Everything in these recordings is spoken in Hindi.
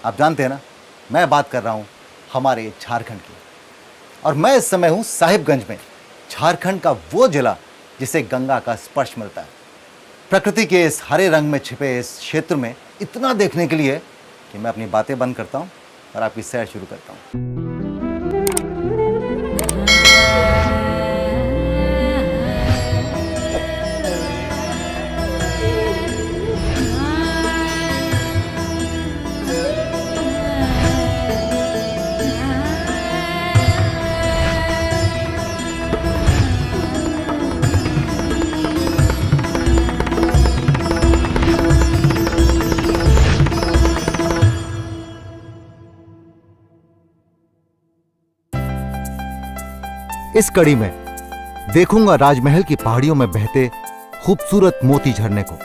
आप जानते हैं ना, मैं बात कर रहा हूं हमारे झारखंड की। और मैं इस समय हूं साहिबगंज में, झारखंड का वो जिला जिसे गंगा का स्पर्श मिलता है। प्रकृति के इस हरे रंग में छिपे इस क्षेत्र में इतना देखने के लिए कि मैं अपनी बातें बंद करता हूं और आपकी सैर शुरू करता हूं। इस कड़ी में देखूंगा राजमहल की पहाड़ियों में बहते खूबसूरत मोती झरने को,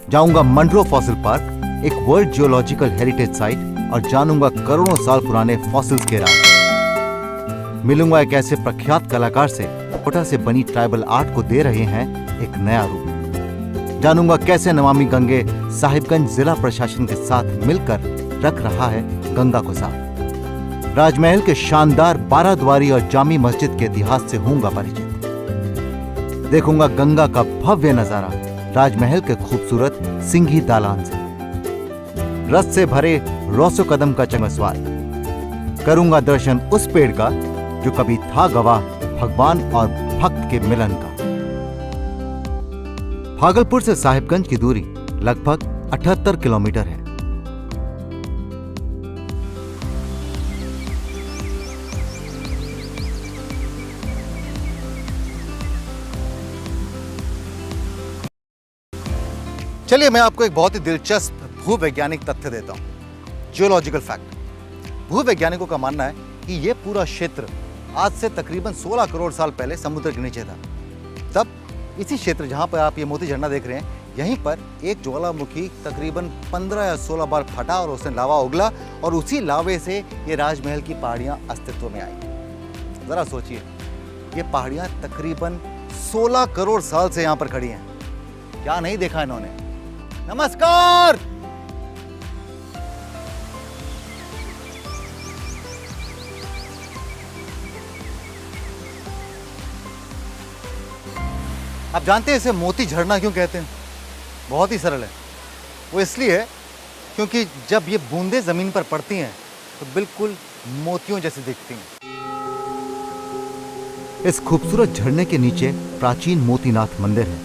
जाऊंगा मंड्रो फॉसिल पार्क, एक वर्ल्ड जियोलॉजिकल हेरिटेज साइट, और जानूंगा करोड़ों साल पुराने फॉसिल्स के राज। मिलूंगा एक ऐसे प्रख्यात कलाकार से कोटा से बनी ट्राइबल आर्ट को दे रहे हैं एक नया रूप। जानूंगा कैसे नमामि गंगे साहिबगंज जिला प्रशासन के साथ मिलकर रख रहा है गंगा को साफ। राजमहल के शानदार 12 द्वारी और जामी मस्जिद के इतिहास से होऊंगा परिचित। देखूंगा गंगा का भव्य नजारा राजमहल के खूबसूरत सिंघी दालान से। रस से भरे रौसो कदम का चमस्वाद करूंगा दर्शन उस पेड़ का जो कभी था गवाह भगवान और भक्त के मिलन का। भागलपुर से साहिबगंज की दूरी लगभग 78 किलोमीटर है। चलिए मैं आपको एक बहुत ही दिलचस्प भूवैज्ञानिक तथ्य देता हूं, जियोलॉजिकल फैक्ट। भूवैज्ञानिकों का मानना है कि यह पूरा क्षेत्र आज से तकरीबन 16 करोड़ साल पहले समुद्र के नीचे था। तब इसी क्षेत्र जहां पर आप ये मोती झरना देख रहे हैं, यहीं पर एक ज्वालामुखी तकरीबन 15 या 16 बार फटा और उसने लावा उगला और उसी लावे से ये राजमहल की पहाड़ियां अस्तित्व में आई। जरा सोचिए, ये पहाड़ियां तकरीबन 16 करोड़ साल से यहां पर खड़ी हैं। क्या नहीं देखा इन्होंने। नमस्कार। आप जानते हैं इसे मोती झरना क्यों कहते हैं? बहुत ही सरल है। वो इसलिए है क्योंकि जब ये बूंदें जमीन पर पड़ती हैं तो बिल्कुल मोतियों जैसी दिखती हैं। इस खूबसूरत झरने के नीचे प्राचीन मोतीनाथ मंदिर है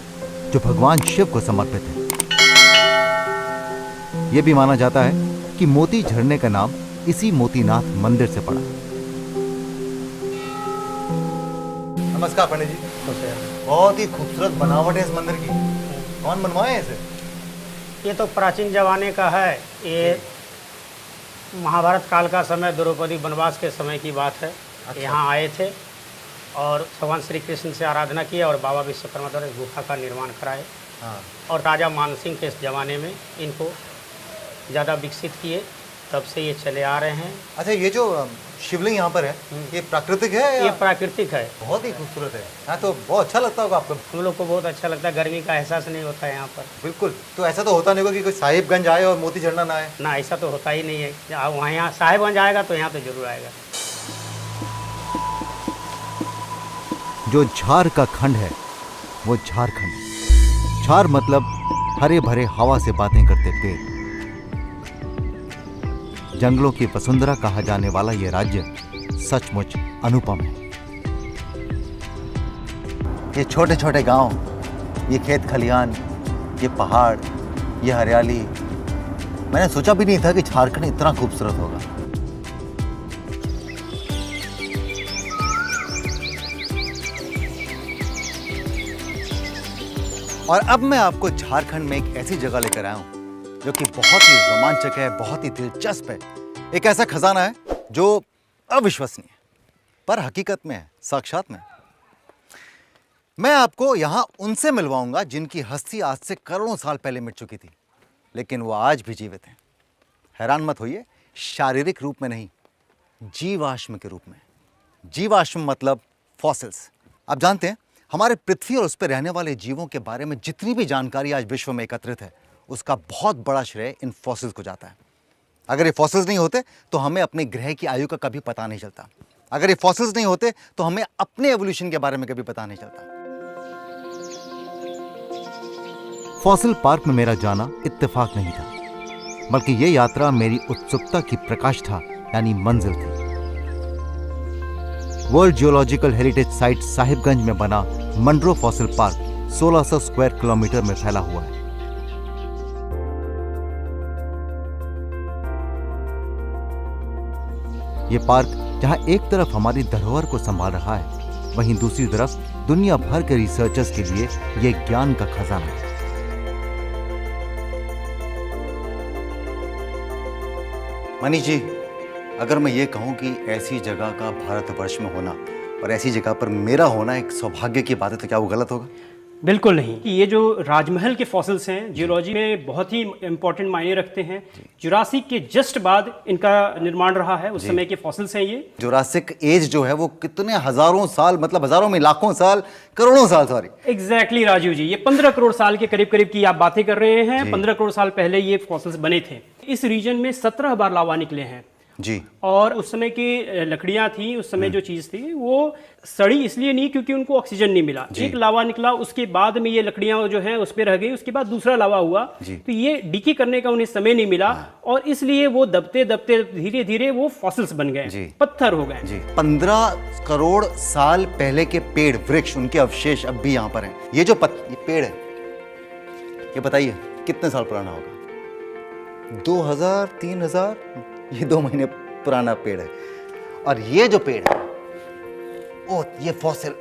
जो भगवान शिव को समर्पित है। यह भी माना जाता है कि मोती झरने का नाम इसी मोतीनाथ मंदिर से पड़ा। नमस्कार पंडित जी। बहुत ही खूबसूरत बनावट है इस मंदिर की। कौन बनवाया है इसे? ये तो प्राचीन जमाने का है। ये महाभारत काल का समय, द्रौपदी वनवास के समय की बात है। अच्छा। यहाँ आए थे और भगवान श्री कृष्ण से आराधना की और बाबा विश्वकर्मा द्वारा इस गुफा का निर्माण कराए। हाँ। और राजा मानसिंह के इस जमाने में इनको ज़्यादा विकसित किए, तब से ये चले आ रहे हैं। अच्छा, ये जो शिवलिंग यहाँ पर है ये प्राकृतिक है या? ये प्राकृतिक है। बहुत ही खूबसूरत है। हाँ, तो बहुत अच्छा लगता होगा आपको? हम लोग को बहुत अच्छा लगता है। गर्मी का एहसास नहीं होता है यहाँ पर। बिल्कुल। तो ऐसा तो होता नहीं होगा कि कोई साहिबगंज आए और मोती झरना ना आए? ना, ऐसा तो होता ही नहीं है। वहाँ यहाँ साहिबगंज आएगा तो यहाँ तो जरूर आएगा। जो झार का खंड है वो झारखंड। झार मतलब हरे भरे हवा से बातें करते पेड़। जंगलों की वसुंधरा कहा जाने वाला यह राज्य सचमुच अनुपम है। ये छोटे छोटे गांव, ये खेत खलिहान, ये पहाड़, ये हरियाली, मैंने सोचा भी नहीं था कि झारखंड इतना खूबसूरत होगा। और अब मैं आपको झारखंड में एक ऐसी जगह लेकर आया हूं जो कि बहुत ही रोमांचक है, बहुत ही दिलचस्प है। एक ऐसा खजाना है जो अविश्वसनीय पर हकीकत में है, साक्षात में। मैं आपको यहां उनसे मिलवाऊंगा जिनकी हस्ती आज से करोड़ों साल पहले मिट चुकी थी, लेकिन वो आज भी जीवित हैं। हैरान मत होइए, शारीरिक रूप में नहीं, जीवाश्म के रूप में। जीवाश्म मतलब फॉसिल्स। आप जानते हैं, हमारे पृथ्वी और उस पर रहने वाले जीवों के बारे में जितनी भी जानकारी आज विश्व में एकत्रित है, उसका बहुत बड़ा श्रेय इन फॉसिल्स को जाता है। अगर ये फॉसिल्स नहीं होते तो हमें अपने ग्रह की आयु का कभी पता नहीं चलता। अगर ये फॉसिल्स नहीं होते तो हमें अपने एवोल्यूशन के बारे में कभी पता नहीं चलता। फॉसिल पार्क में मेरा जाना इत्तेफाक नहीं था, बल्कि ये यात्रा मेरी उत्सुकता की प्रकाष्ठा यानी मंजिल थी। World geological heritage site Sahibganj में बना Munro fossil park 1600 square kilometre में फैला हुआ है। ये पार्क जहां एक तरफ हमारी धरोहर को संभाल रहा है, वहीं दूसरी तरफ दुनिया भर के रिसर्चर्स के लिए ये ज्ञान का खजाना है। मनीष जी, अगर मैं ये कहूं कि ऐसी जगह का भारतवर्ष में होना और ऐसी जगह पर मेरा होना एक सौभाग्य की बात है, तो क्या वो गलत होगा? बिल्कुल नहीं। ये जो राजमहल के फॉसिल्स हैं जियोलॉजी में बहुत ही इंपॉर्टेंट मायने रखते हैं। जुरासिक के जस्ट बाद इनका निर्माण रहा है, उस समय के फॉसिल्स हैं ये। जुरासिक एज जो है वो कितने हजारों साल, मतलब हजारों में लाखों साल, करोड़ों साल, सॉरी। एग्जैक्टली राजीव जी, ये 15 करोड़ साल के करीब करीब की आप बातें कर रहे हैं। 15 करोड़ साल पहले ये फॉसिल्स बने थे। इस रीजन में 17 बार लावा निकले हैं जी। और उस समय की लकड़ियां थी, उस समय जो चीज थी वो सड़ी इसलिए नहीं क्योंकि उनको ऑक्सीजन नहीं मिला। एक लावा निकला, उसके बाद में ये लकड़ियां जो हैं उस पे रह गई, उसके बाद दूसरा लावा हुआ, तो ये डीके करने का उन्हें समय नहीं मिला और इसलिए वो दबते दबते धीरे धीरे वो फॉसिल्स बन गए, पत्थर हो गए। 15 करोड़ साल पहले के पेड़, वृक्ष, उनके अवशेष अब भी यहाँ पर हैं। ये जो ये पेड़ है, ये बताइए कितने साल पुराना होगा? 2000, 3000, ये 2 महीने पुराना पेड़ है। और ये जो पेड़ है, ओ ये फॉसिल,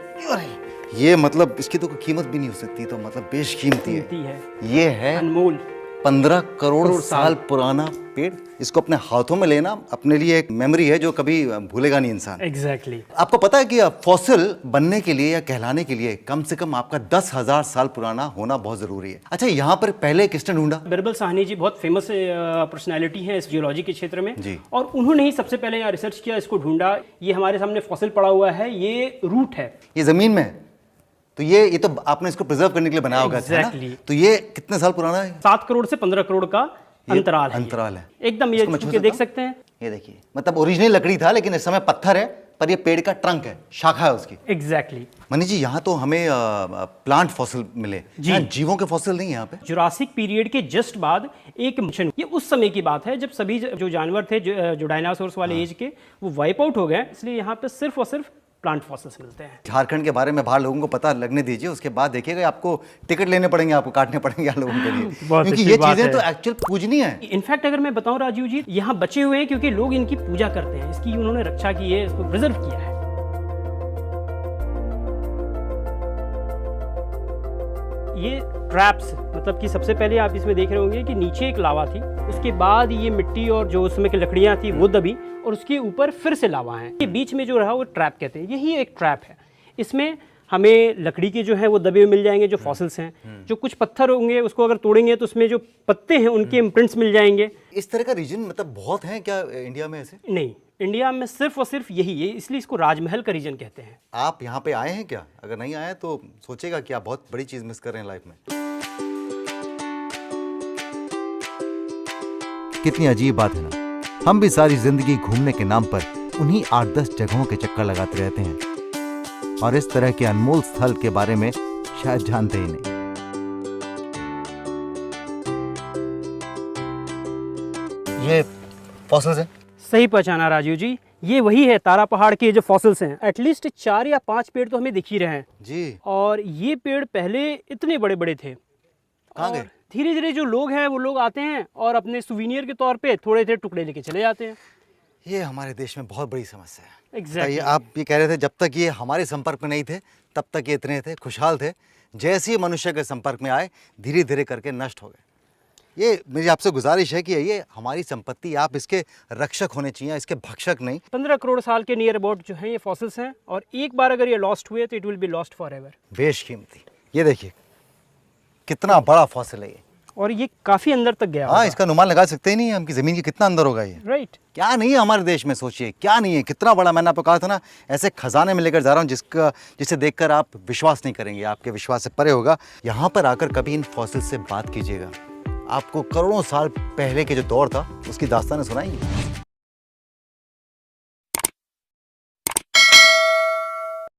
ये मतलब इसकी तो कोई कीमत भी नहीं हो सकती, तो मतलब बेशकीमती है। ये है अनमोल 15 करोड़ साल पुराना पेड़। इसको अपने हाथों में लेना अपने लिए एक मेमोरी है जो कभी भूलेगा नहीं इंसान। एग्जैक्टली। आपको पता है कि फॉसिल बनने के लिए या कहलाने के लिए कम से कम आपका 10,000 साल पुराना होना बहुत जरूरी है। अच्छा, यहाँ पर पहले किसने ढूंढा? बिरबल साहनी जी बहुत फेमस पर्सनालिटी है इस जियोलॉजी के क्षेत्र में जी। और उन्होंने ही सबसे पहले यहाँ रिसर्च किया, इसको ढूंढा। ये हमारे सामने फॉसिल पड़ा हुआ है, ये रूट है, ये जमीन में है। तो ये तो आपने इसको प्रिजर्व करने के लिए बनाया होगा, Exactly. तो ये कितने साल पुराना है? 7 करोड़ से 15 करोड़ का अंतराल है। एकदम ये छू के देख सकते हैं। ये देखिए, मतलब ओरिजिनल लकड़ी था लेकिन इस समय पत्थर है, पर ये पेड़ का ट्रंक है, शाखा है उसकी। एग्जैक्टली। मनीष जी, यहाँ तो हमें प्लांट फॉसिल मिले, यहाँ जीवों के फॉसिल नहीं है यहाँ पे। जुरासिक पीरियड के जस्ट बाद एक मिशन, ये उस समय की बात है जब सभी जो जानवर थे जो डायनासोर्स वाले एज के, वो वाइप आउट हो गए, इसलिए यहाँ पे सिर्फ और सिर्फ प्लांट फॉसिल्स मिलते हैं। झारखंड के बारे में बाहर लोगों को पता लगने दीजिए, उसके बाद देखिएगा आपको टिकट लेने पड़ेंगे, आपको काटने पड़ेंगे यहाँ लोगों के लिए, क्योंकि ये चीजें तो एक्चुअल पूजनीय है। इनफैक्ट अगर मैं बताऊं राजीव जी, यहाँ बचे हुए हैं क्योंकि लोग इनकी पूजा करते हैं, इसकी उन्होंने रक्षा की है, इसको प्रिजर्व किया है। ये ट्रैप्स, मतलब कि सबसे पहले आप इसमें देख रहे होंगे कि नीचे एक लावा थी, उसके बाद ये मिट्टी और जो उसमें की लकड़ियां थी वो दबी और उसके ऊपर फिर से लावा है। ये बीच में जो रहा वो ट्रैप कहते हैं, यही एक ट्रैप है। इसमें हमें लकड़ी के जो है वो दबे हुए मिल जाएंगे, जो फॉसिल्स हैं। जो कुछ पत्थर होंगे उसको अगर तोड़ेंगे तो उसमें जो पत्ते हैं उनके इम्प्रिंट्स मिल जाएंगे। इस तरह का रीजन मतलब बहुत है क्या इंडिया में ऐसे? नहीं, इंडिया में सिर्फ और सिर्फ यही है, इसलिए इसको राजमहल का रीजन कहते हैं। आप यहाँ पे आए हैं क्या? अगर नहीं आए तो सोचेगा कि आप बहुत बड़ी चीज मिस कर रहे हैं लाइफ में। कितनी अजीब बात है ना, हम भी सारी जिंदगी घूमने के नाम पर उन्हीं 8-10 जगहों के चक्कर लगाते रहते हैं और इस तरह के अनमोल स्थल के बारे में शायद जानते ही नहीं। ये फॉसिल्स हैं? सही पहचाना राजीव जी, ये वही है तारा पहाड़ के जो फॉसिल्स हैं। एटलीस्ट 4 या 5 पेड़ तो हमें दिख ही रहे हैं जी। और ये पेड़ पहले इतने बड़े बड़े थे। कहाँ गए? धीरे धीरे जो लोग हैं वो लोग आते हैं और अपने सुवीनियर के तौर पे थोड़े थोड़े टुकड़े लेके चले जाते हैं। ये हमारे देश में बहुत बड़ी समस्या है। एग्जैक्टली। आप ये कह रहे थे जब तक ये हमारे संपर्क में नहीं थे तब तक ये इतने थे, खुशहाल थे, जैसे ही मनुष्य के संपर्क में आए धीरे धीरे करके नष्ट हो गए। ये मेरी आपसे गुजारिश है कि ये हमारी संपत्ति, आप इसके रक्षक होने चाहिए, इसके भक्षक नहीं। 15 करोड़ साल के नियर अबाउट जो है ये फॉसिल्स हैं और एक बार अगर ये लॉस्ट हुए तो it will be lost for ever. बेशकीमती। ये देखिए कितना बड़ा फॉसिल है ये, और ये काफी अंदर तक गया। हाँ, इसका अनुमान लगा सकते ही नहीं हम कि जमीन के कितना अंदर होगा ये। राइट। क्या नहीं है हमारे देश में, सोचिए क्या नहीं है, कितना बड़ा। मैंने आपको कहा था ना, ऐसे खजाने में लेकर जा रहा हूँ जिसे देखकर आप विश्वास नहीं करेंगे, आपके विश्वास से परे होगा। यहाँ पर आकर कभी इन फॉसिल से बात कीजिएगा, आपको करोड़ों साल पहले के जो दौर था उसकी दास्तानें सुनाएंगे।